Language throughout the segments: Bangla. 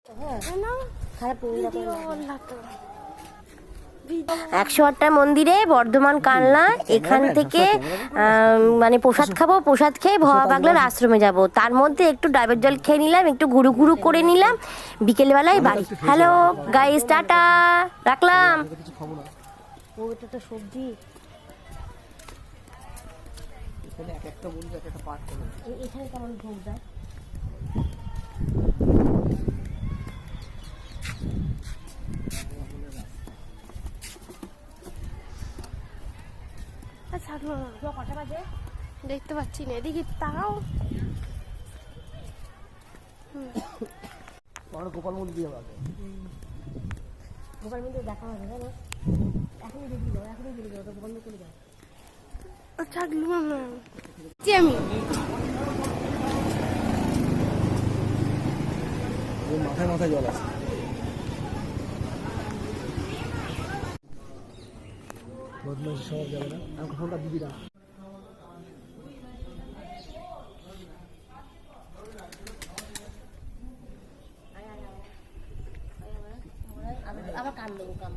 108টা মন্দিরে বর্ধমান কালনা, এখান থেকে মানে প্রসাদ খাবো, প্রসাদ খেয়ে ভবা পাগলার আশ্রমে যাব। তার মধ্যে একটু ডাবের জল খেয়ে নিলাম, একটু ঘুরু ঘুরু করে নিলাম, বিকেলবেলায় বাড়ি। হ্যালো গাইস, টাটা, রাখলাম। ওটা তো সবজি, এখানে কেমন ভোগ দেয়? কটা বাজে দেখতে পাচ্ছি না, এদিকে তাও গোপাল মন্দির দেখা হবে, জানো? এখনই বেরিয়ে যাও, এখনই বেরিয়ে যাও, ওটা বন্ধ করে যাও। ছাড়লাম না আমি। মাথায় মাথায় জল আছে। বদমাইশি সব যাবে না, আমাকে ফোনটা দিবি না। আবার কান দেবো, কাম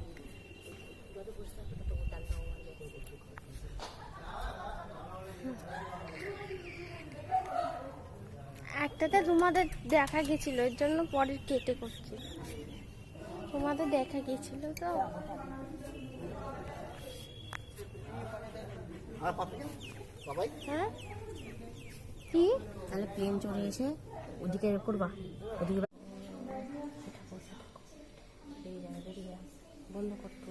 একটাতে তোমাদের দেখা গেছিল, এর জন্য পরে কেটে করছি। তোমাদের দেখা গেছিল তো। হ্যাঁ কি তাহলে প্লেন চলে এসে ওদিকে করবা, ওদিকে বন্ধ করতে